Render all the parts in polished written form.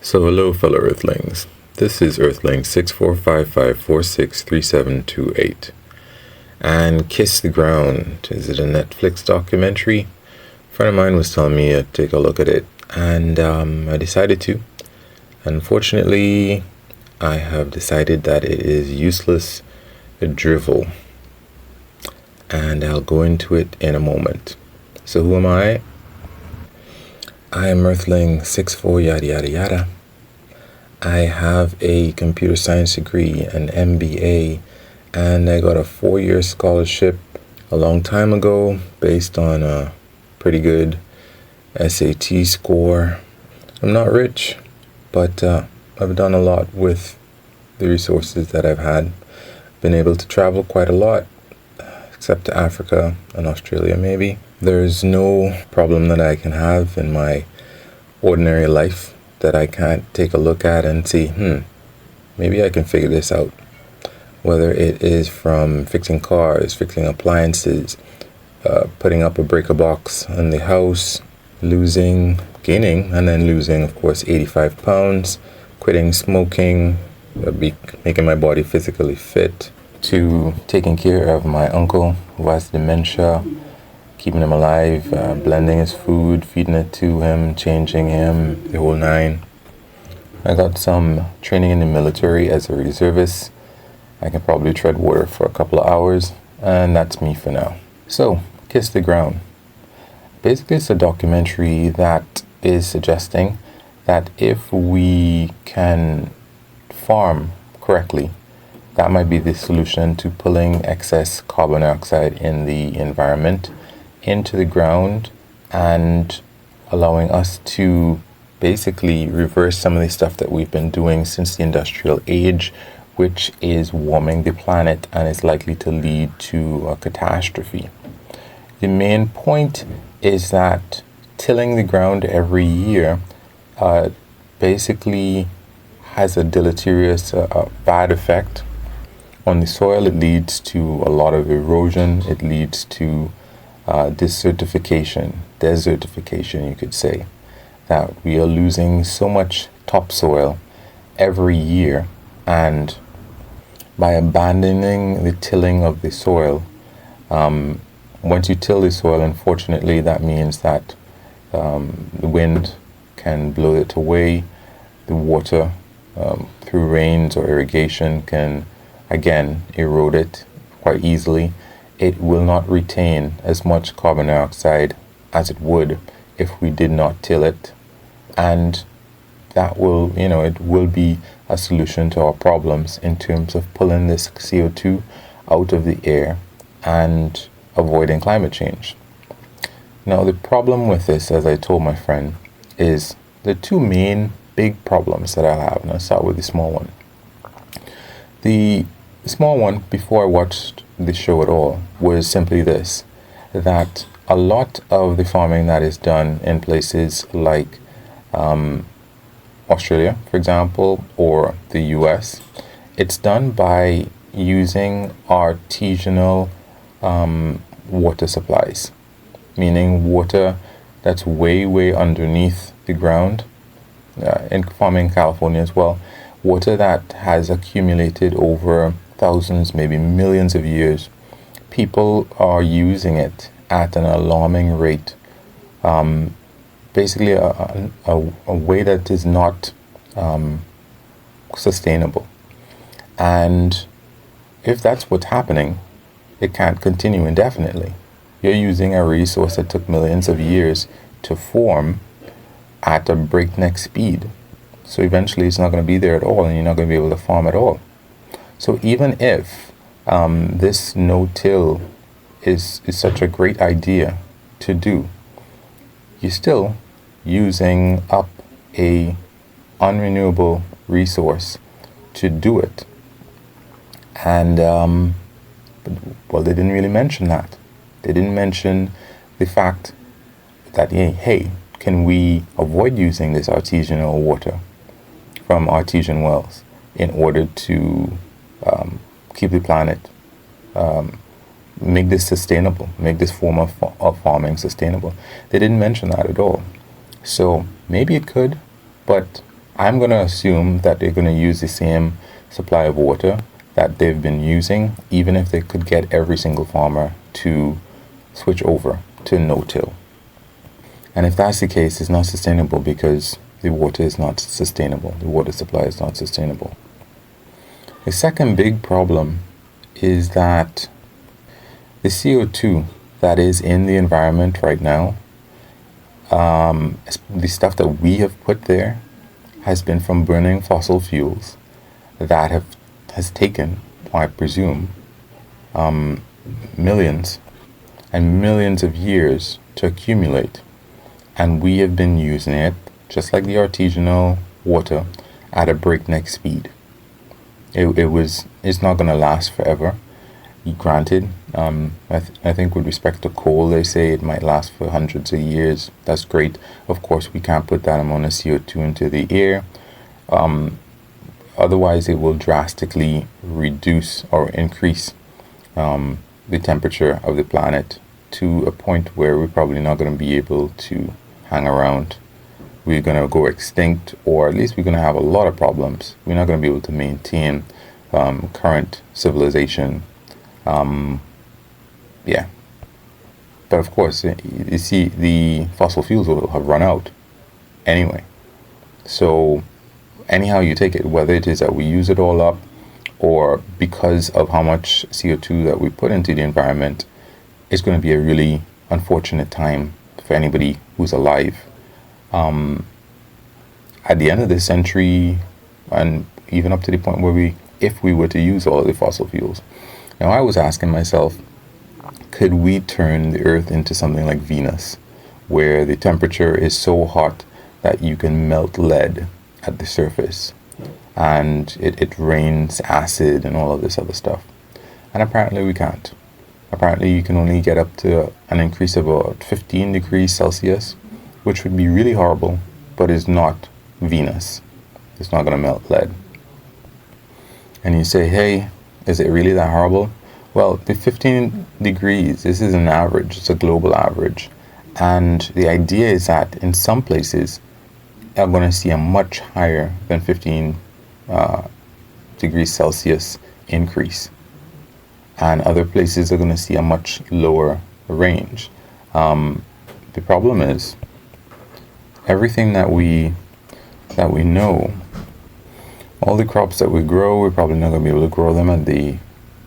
So hello fellow Earthlings, this is Earthling 6455463728. And Kiss the Ground, is it a Netflix documentary? A friend of mine was telling me to take a look at it, and I decided to. Unfortunately, I have decided that it is useless drivel, and I'll go into it in a moment. So who am I? I am Earthling 64 yada yada yada. I have a computer science degree, an MBA, and I got a 4-year scholarship a long time ago based on a pretty good SAT score. I'm not rich, but I've done a lot with the resources that I've had. Been able to travel quite a lot, except to Africa and Australia maybe. There's no problem that I can have in my ordinary life that I can't take a look at and see, maybe I can figure this out. Whether it is from fixing cars, fixing appliances, putting up a breaker box in the house, gaining and then losing, of course, 85 pounds, quitting smoking, making my body physically fit, to taking care of my uncle who has dementia, keeping him alive, blending his food, feeding it to him, changing him, the whole nine. I got some training in the military as a reservist. I can probably tread water for a couple of hours, and that's me for now. So, Kiss the Ground. Basically, it's a documentary that is suggesting that if we can farm correctly, that might be the solution to pulling excess carbon dioxide in the environment into the ground and allowing us to basically reverse some of the stuff that we've been doing since the industrial age, which is warming the planet and is likely to lead to a catastrophe. The main point is that tilling the ground every year basically has a deleterious, bad effect on the soil. It leads to a lot of erosion. It leads to desertification, you could say, that we are losing so much topsoil every year. And by abandoning the tilling of the soil, once you till the soil, unfortunately, that means that the wind can blow it away. The water, through rains or irrigation, can again erode it quite easily. It will not retain as much carbon dioxide as it would if we did not till it. And that will, it will be a solution to our problems in terms of pulling this CO2 out of the air and avoiding climate change. Now, the problem with this, as I told my friend, is the two main big problems that I have. And I'll start with the small one. The small one, before I watched the show at all, was simply this, that a lot of the farming that is done in places like Australia, for example, or the US, it's done by using artisanal water supplies, meaning water that's way underneath the ground. In farming in California as well, water that has accumulated over thousands, maybe millions of years. People are using it at an alarming rate. Basically a way that is not sustainable. And if that's what's happening, it can't continue indefinitely. You're using a resource that took millions of years to form at a breakneck speed. So eventually it's not going to be there at all, and you're not going to be able to farm at all. So even if this no-till is such a great idea to do, you're still using up a unrenewable resource to do it. And well, they didn't really mention that. They didn't mention the fact that, hey, can we avoid using this artisanal water from artesian wells in order to keep the planet, make this sustainable, make this form of farming sustainable? They didn't mention that at all. So maybe it could, but I'm going to assume that they're going to use the same supply of water that they've been using, even if they could get every single farmer to switch over to no-till. And if that's the case, it's not sustainable because the water is not sustainable. The water supply is not sustainable. The second big problem is that the CO2 that is in the environment right now, the stuff that we have put there, has been from burning fossil fuels that has taken, I presume, millions and millions of years to accumulate. And we have been using it, just like the artisanal water, at a breakneck speed. It's not going to last forever. Granted, I think with respect to coal, they say it might last for hundreds of years. That's great. Of course, we can't put that amount of CO2 into the air. Otherwise, it will drastically reduce or increase the temperature of the planet to a point where we're probably not going to be able to hang around. We're going to go extinct, or at least we're going to have a lot of problems. We're not going to be able to maintain current civilization. Yeah. But of course, you see, the fossil fuels will have run out anyway. So anyhow you take it, whether it is that we use it all up, or because of how much CO2 that we put into the environment, it's going to be a really unfortunate time for anybody who's alive. At the end of this century, and even up to the point where if we were to use all of the fossil fuels. Now, I was asking myself, could we turn the Earth into something like Venus, where the temperature is so hot that you can melt lead at the surface, and it rains acid and all of this other stuff? And apparently we can't. Apparently you can only get up to an increase of about 15 degrees Celsius, which would be really horrible, but is not Venus. It's not going to melt lead. And you say, hey, is it really that horrible? Well, the 15 degrees, this is an average, it's a global average. And the idea is that in some places are going to see a much higher than 15 degrees Celsius increase. And other places are going to see a much lower range. The problem is, everything that we know, all the crops that we grow, we're probably not going to be able to grow them at the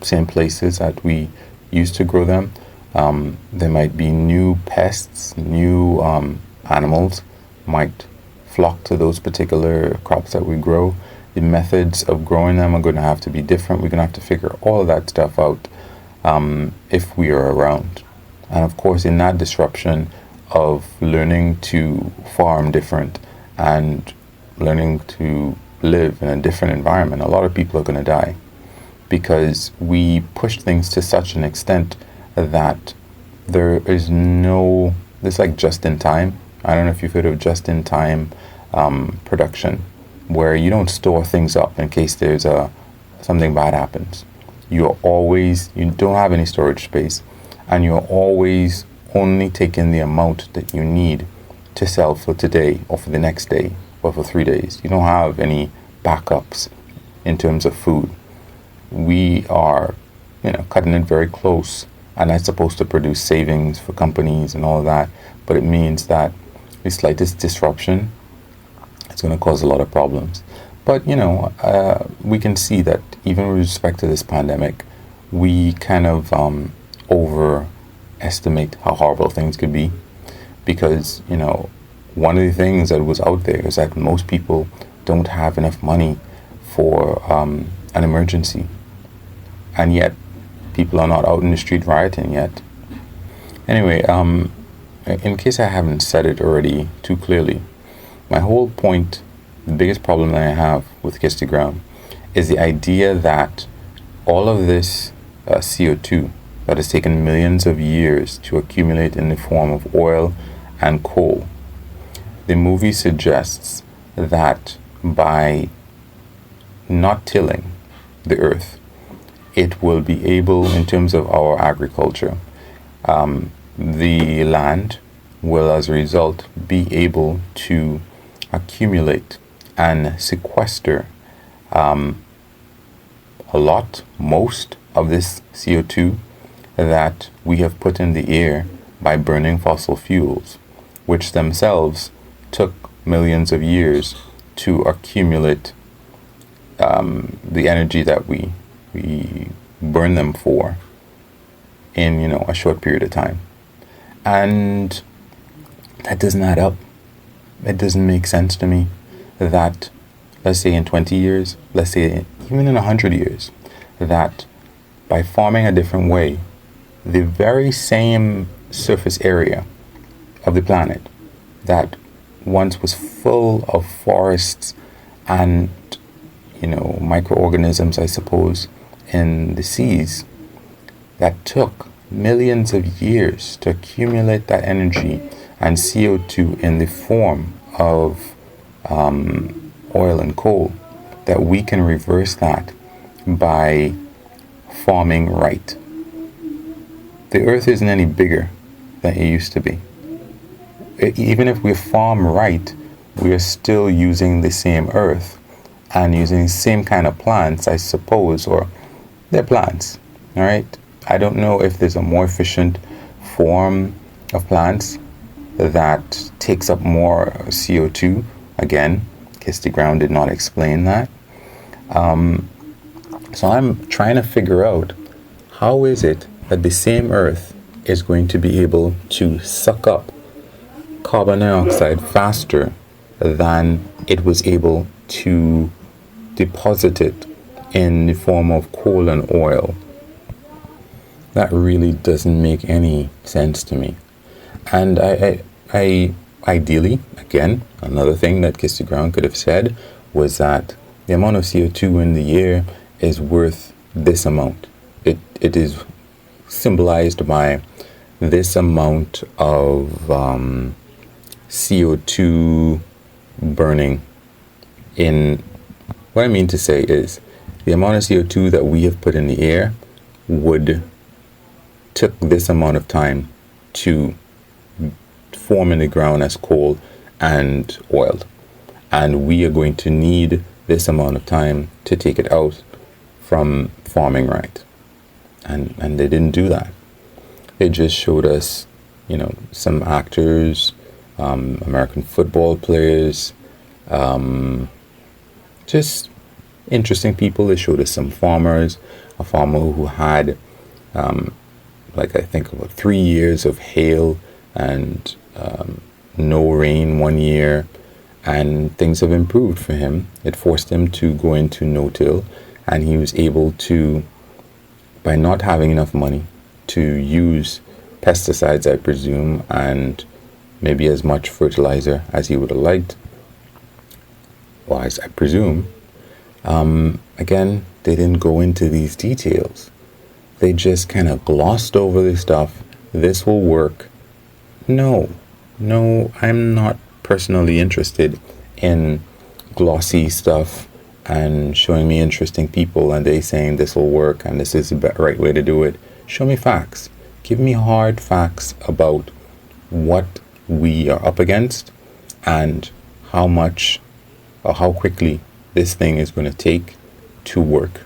same places that we used to grow them. There might be new pests, new animals might flock to those particular crops that we grow. The methods of growing them are going to have to be different. We're going to have to figure all of that stuff out if we are around. And of course, in that disruption of learning to farm different and learning to live in a different environment, a lot of people are going to die because we push things to such an extent that there's like just in time. I don't know if you've heard of just in time production, where you don't store things up in case there's something bad happens. You don't have any storage space, and you're always only taking the amount that you need to sell for today or for the next day or for 3 days. You don't have any backups in terms of food. We are, cutting it very close, and that's supposed to produce savings for companies and all that, but it means that the slightest disruption, it's going to cause a lot of problems. But we can see that even with respect to this pandemic, we kind of overestimate how horrible things could be, because one of the things that was out there is that most people don't have enough money for an emergency, and yet people are not out in the street rioting yet. Anyway, in case I haven't said it already too clearly, my whole point, the biggest problem that I have with Kiss the Ground, is the idea that all of this CO2 that has taken millions of years to accumulate in the form of oil and coal, the movie suggests that by not tilling the earth, it will be able, in terms of our agriculture, the land will as a result be able to accumulate and sequester most of this CO2 that we have put in the air by burning fossil fuels, which themselves took millions of years to accumulate the energy that we burn them for in a short period of time. And that doesn't add up. It doesn't make sense to me that, let's say in 20 years, let's say even in 100 years, that by farming a different way, the very same surface area of the planet that once was full of forests and microorganisms, I suppose, in the seas, that took millions of years to accumulate that energy and CO2 in the form of oil and coal, that we can reverse that by farming right. The earth isn't any bigger than it used to be. Even if we farm right, we are still using the same earth and using the same kind of plants, I suppose, or they're plants, all right? I don't know if there's a more efficient form of plants that takes up more CO2. Again, Kirsty Brown did not explain that. So I'm trying to figure out, how is it that the same earth is going to be able to suck up carbon dioxide faster than it was able to deposit it in the form of coal and oil? That really doesn't make any sense to me. And I ideally, again, another thing that Kirsty Brown could have said was that the amount of CO2 in the air is worth this amount. It is symbolized by this amount of CO2 burning. In what I mean to say is, the amount of CO2 that we have put in the air took this amount of time to form in the ground as coal and oil, and we are going to need this amount of time to take it out from farming right. And they didn't do that. They just showed us some actors, American football players, just interesting people. They showed us some farmers, a farmer who had I think about 3 years of hail and no rain one year, and things have improved for him. It forced him to go into no-till, and he was able to, by not having enough money to use pesticides, I presume, and maybe as much fertilizer as he would have liked, or as I presume, again, they didn't go into these details. They just kind of glossed over this stuff. This will work. No, I'm not personally interested in glossy stuff and showing me interesting people and they saying this will work and this is the right way to do it. Show me facts. Give me hard facts about what we are up against and how much or how quickly this thing is going to take to work.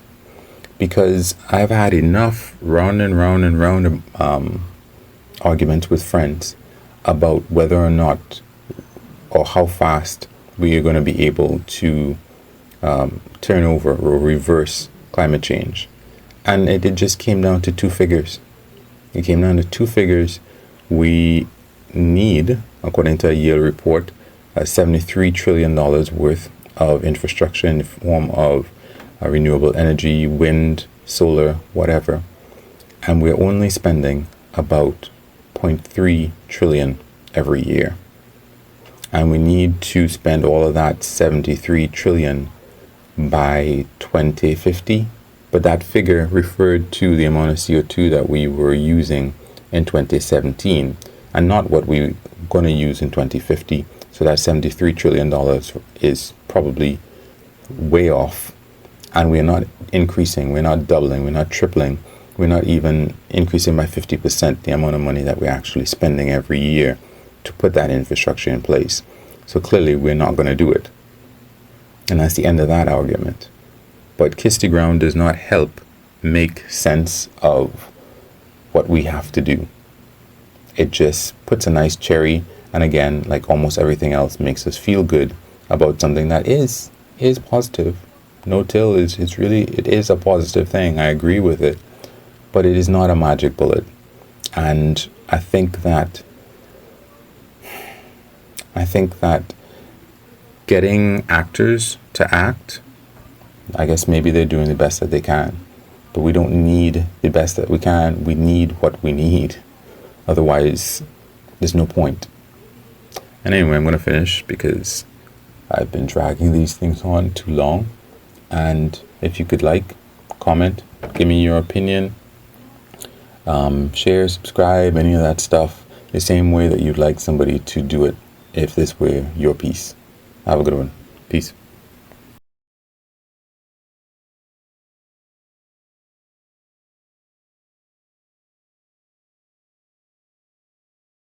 Because I've had enough round and round and round arguments with friends about whether or not or how fast we are going to be able to turn over or reverse climate change. And it just came down to two figures. It came down to two figures. We need, according to a Yale report, $73 trillion worth of infrastructure in the form of renewable energy, wind, solar, whatever. And we're only spending about 0.3 trillion every year. And we need to spend all of that 73 trillion by 2050. But that figure referred to the amount of CO2 that we were using in 2017 and not what we're going to use in 2050. So that $73 trillion is probably way off. And we're not increasing, we're not doubling, we're not tripling, we're not even increasing by 50% the amount of money that we're actually spending every year to put that infrastructure in place. So clearly we're not going to do it. And that's the end of that argument. But kiss the ground does not help make sense of what we have to do. It just puts a nice cherry, and again, like almost everything else, makes us feel good about something that is positive. No-till is really, it is a positive thing. I agree with it, but it is not a magic bullet. And I think that getting actors to act, I guess maybe they're doing the best that they can, but we don't need the best that we can. We need what we need. Otherwise, there's no point. And anyway, I'm going to finish because I've been dragging these things on too long. And if you could like, comment, give me your opinion, share, subscribe, any of that stuff, the same way that you'd like somebody to do it if this were your piece. Have a good one. Peace.